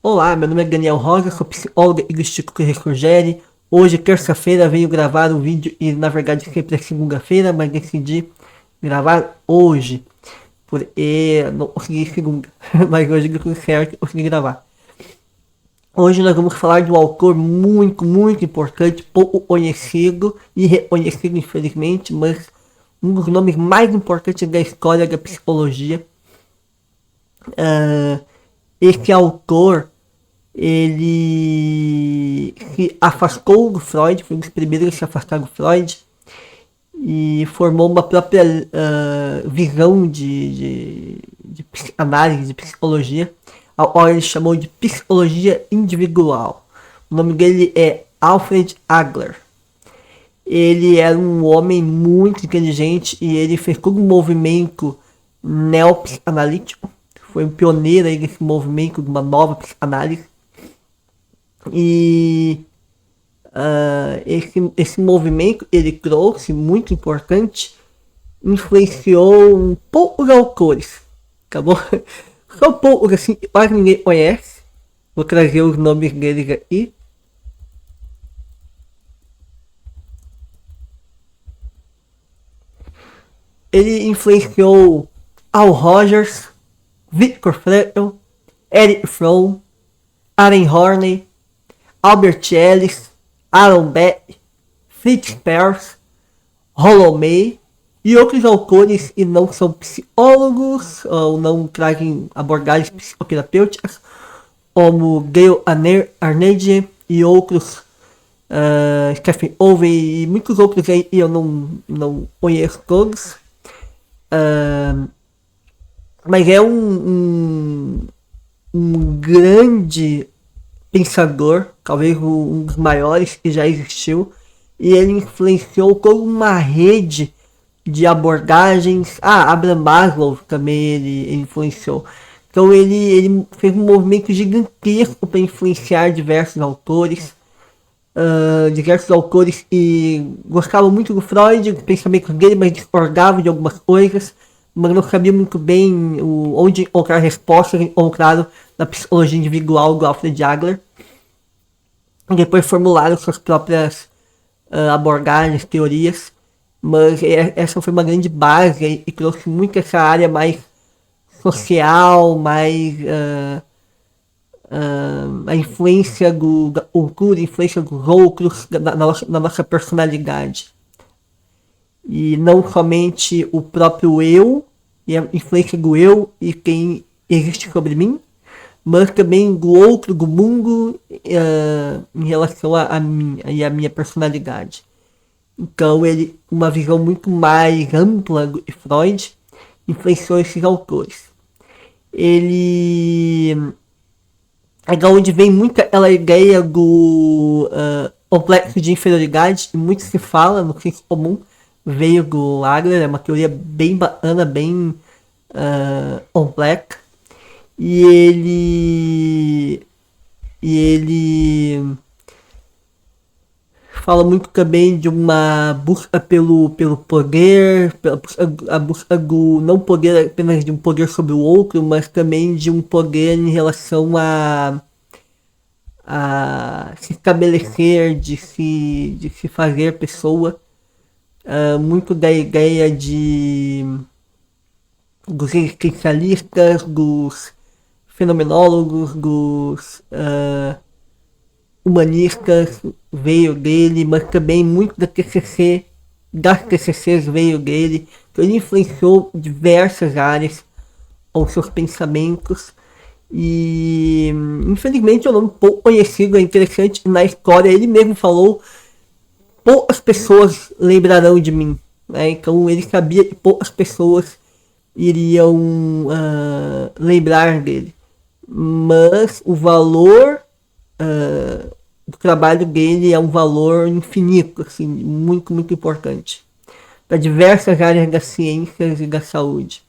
Olá, meu nome é Daniel Rosa, sou psicóloga e do Instituto Recurgere. Hoje, terça-feira, venho gravar um vídeo e, na verdade, sempre é segunda-feira, mas decidi gravar hoje, porque não consegui segunda, mas hoje deu tudo certo, consegui gravar. Hoje nós vamos falar de um autor muito importante, pouco conhecido e reconhecido, infelizmente, mas um dos nomes mais importantes da história da psicologia. Esse autor, ele se afastou do Freud, foi um dos primeiros a se afastar do Freud e formou uma própria visão de psicanálise, de psicologia, a qual ele chamou de psicologia individual. O nome dele é Alfred Adler. Ele era um homem muito inteligente e ele fez todo um movimento neopsicanalítico. Foi um pioneiro aí desse movimento de uma nova psicanálise. E esse movimento ele trouxe, muito importante, influenciou um pouco de autores, tá bom? São poucos assim que quase ninguém conhece. Vou trazer os nomes deles aqui. Ele influenciou Al Rogers, Viktor Frankl, Erich Fromm, Aaron Horney, Albert Ellis, Aaron Beck, Fritz Perls, Rollo May e outros autores que não são psicólogos ou não trazem abordagens psicoterapêuticas, como Gail Arnage e outros, Stephen Covey e muitos outros aí eu não conheço todos. Mas é um grande pensador, talvez um dos maiores que já existiu, e ele influenciou toda uma rede de abordagens. Abraham Maslow também ele influenciou. Então ele fez um movimento gigantesco para influenciar diversos autores. Diversos autores que gostavam muito do Freud, do pensamento dele, mas discordavam de algumas coisas, mas não sabiam muito bem onde encontrar respostas, encontraram na psicologia individual do Alfred Adler. E depois formularam suas próprias abordagens, teorias, mas essa foi uma grande base e trouxe muito essa área mais social, mais a influência da cultura, a influência dos outros na nossa personalidade. E não somente o próprio eu, e a influência do eu e quem existe sobre mim, mas também do outro, do mundo, em relação a mim e a minha personalidade. Então ele, uma visão muito mais ampla de Freud, influenciou esses autores. Ele é da onde vem muito aquela ideia do complexo de inferioridade, e muito se fala no senso comum, veio do Adler, é uma teoria bem bacana, bem complexa. E ele fala muito também de uma busca pelo poder, a busca do não poder apenas de um poder sobre o outro, mas também de um poder em relação a se estabelecer, de se fazer pessoa. Muito da ideia dos existencialistas, dos fenomenólogos, dos humanistas veio dele, mas também muito das TCCs veio dele. Então ele influenciou diversas áreas com seus pensamentos e infelizmente é um nome pouco conhecido, é interessante na história, ele mesmo falou, poucas pessoas lembrarão de mim, né? Então ele sabia que poucas pessoas iriam lembrar dele, mas o valor do trabalho dele é um valor infinito, assim, muito importante para diversas áreas das ciências e da saúde.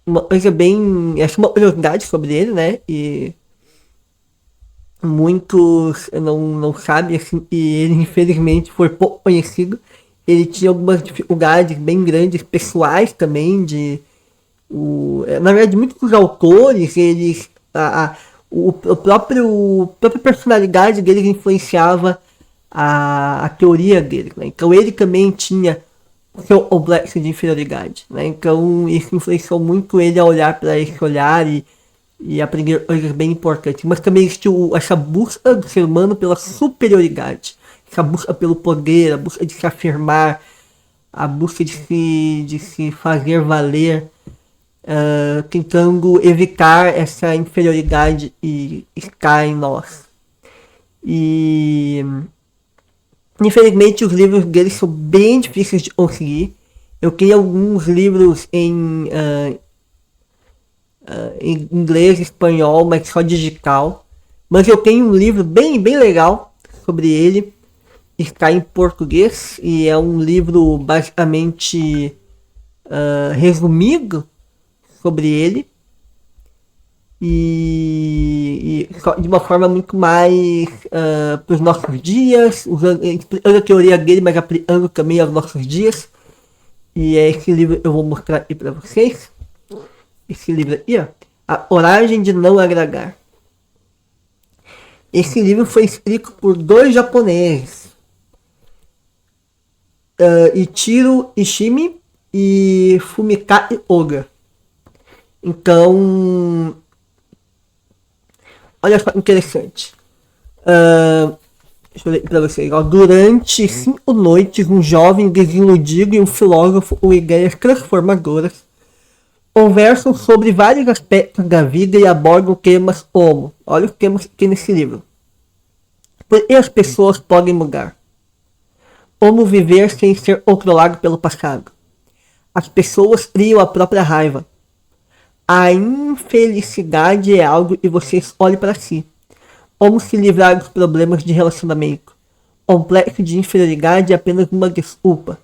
Uma coisa bem, acho uma curiosidade sobre ele, né? E muitos não sabem, assim, e ele infelizmente foi pouco conhecido. ele tinha algumas dificuldades bem grandes, pessoais também, na verdade, muitos dos autores, eles, própria personalidade deles influenciava a teoria dele, né? Então ele também tinha o seu complexo de inferioridade, né? Então isso influenciou muito ele a olhar para esse olhar e aprender coisas bem importantes. Mas também existiu essa busca do ser humano pela superioridade, essa busca pelo poder, a busca de se afirmar, a busca de se fazer valer, tentando evitar essa inferioridade e estar em nós. E infelizmente os livros dele são bem difíceis de conseguir. Eu tenho alguns livros em inglês, espanhol, mas só digital. Mas eu tenho um livro bem legal sobre ele. Está em português e é um livro basicamente resumido sobre ele. E de uma forma muito mais para os nossos dias, explicando a teoria dele, mas aplicando também aos nossos dias. E é esse livro que eu vou mostrar aqui para vocês. Esse livro aqui, ó, A Coragem de Não Agradar. Esse livro foi escrito por 2 japoneses, Ichiro Ishimi e Fumikage Oga. Então, olha só que interessante. Deixa eu ler para vocês. Ó. Durante 5 noites, um jovem desiludido e um filósofo com ideias transformadoras conversam sobre vários aspectos da vida e abordam temas como... Olha os temas que tem nesse livro. Por que as pessoas podem mudar? Como viver sem ser controlado pelo passado? As pessoas criam a própria raiva. A infelicidade é algo que você escolhe para si. Como se livrar dos problemas de relacionamento? Complexo de inferioridade é apenas uma desculpa.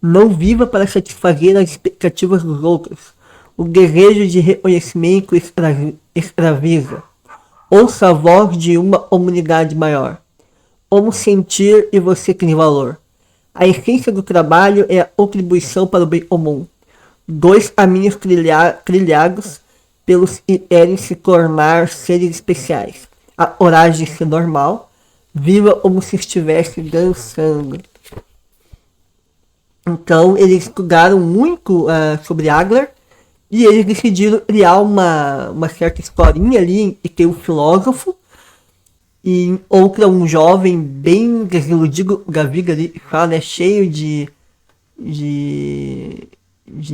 Não viva para satisfazer as expectativas dos outros. O desejo de reconhecimento escraviza. Ouça a voz de uma comunidade maior. Como sentir e você tem valor. A essência do trabalho é a contribuição para o bem comum. 2 caminhos trilhados pelos que querem se tornar seres especiais. A coragem de ser normal. Viva como se estivesse dançando. Então, eles estudaram muito sobre Agler. E eles decidiram criar uma certa historinha ali, e tem um filósofo e outra um jovem bem desiludido da vida ali, que fala, né, cheio de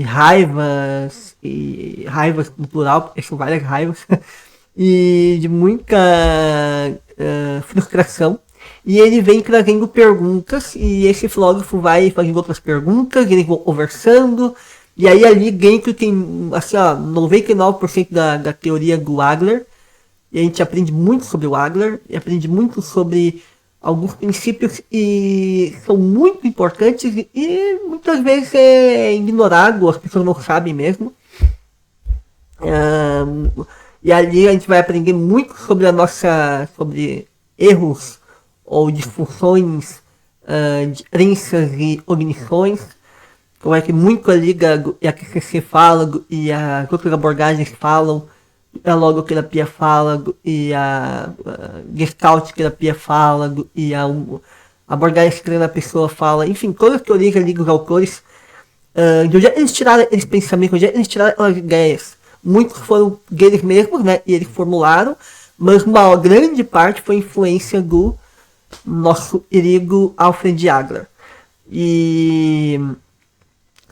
raivas, e raivas no plural, porque são várias raivas, e de muita frustração. E ele vem trazendo perguntas, e esse filósofo vai fazendo outras perguntas, eles vão conversando. E aí ali dentro tem assim, ó, 99% da teoria do Agler. E a gente aprende muito sobre o Agler. E aprende muito sobre alguns princípios que são muito importantes e muitas vezes é ignorado, as pessoas não sabem mesmo. E ali a gente vai aprender muito sobre sobre erros ou disfunções de crenças e cognições. Como é que muito a Liga e a QCC fala e as outras abordagens falam, a logoterapia fala e a Gestalt terapia fala e a abordagem que a pessoa fala, enfim, todas as teorias ali dos autores, de onde eles tiraram esses pensamentos, onde eles tiraram aquelas ideias. Muitos foram deles mesmos, né, e eles formularam, mas uma grande parte foi influência do nosso querido Alfred Adler. E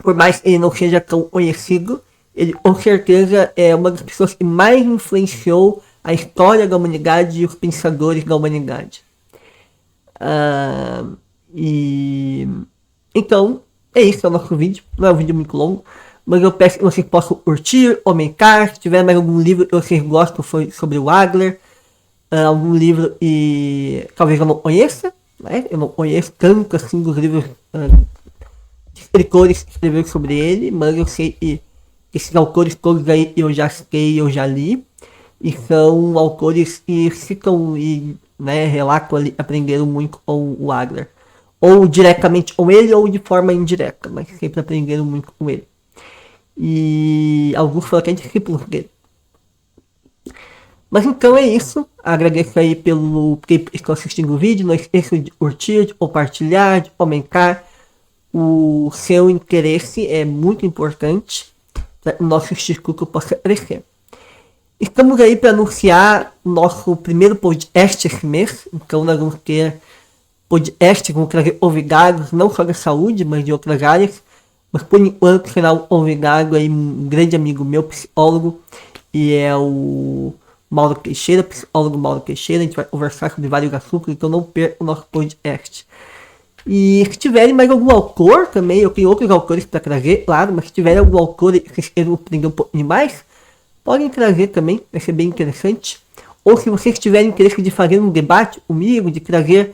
por mais que ele não seja tão conhecido, ele com certeza é uma das pessoas que mais influenciou a história da humanidade e os pensadores da humanidade. Então, é isso, é o nosso vídeo. Não é um vídeo muito longo, mas eu peço que vocês possam curtir, comentar. Se tiver mais algum livro que vocês gostam sobre o Agler, algum livro e talvez eu não conheça, né? Eu não conheço tanto assim dos livros escritores que escreveram sobre ele, mas eu sei que esses autores todos aí eu já citei, eu já li, e são autores que citam e, né, relatam ali, aprenderam muito com o Agler. ou diretamente com ele ou de forma indireta, mas sempre aprendendo muito com ele. E alguns foram até discípulos dele. Mas então é isso. Agradeço aí pelo que estão assistindo o vídeo. Não esqueça de curtir, de compartilhar, de comentar. O seu interesse é muito importante para o nosso instituto possa crescer. Estamos aí para anunciar o nosso primeiro podcast esse mês. Então nós vamos ter podcast, vamos trazer convidados, não só da saúde, mas de outras áreas. Mas por enquanto será um convidado aí, um grande amigo meu, psicólogo, e é o Mauro Teixeira, psicólogo Mauro Teixeira. A gente vai conversar sobre vários assuntos, então não perca o nosso podcast. E se tiverem mais algum autor também, eu tenho outros autores para trazer, claro, mas se tiverem algum autor que vocês queiram aprender um pouquinho mais, podem trazer também, vai ser bem interessante. Ou se vocês tiverem interesse de fazer um debate comigo, de trazer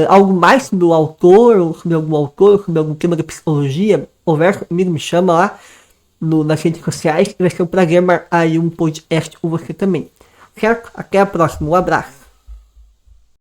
algo mais sobre o autor, ou sobre algum autor, ou sobre algum tema da psicologia, conversa comigo, me chama lá nas redes sociais, que vai ser um prazer marcar aí um podcast com você também. Certo? Até a próxima, um abraço.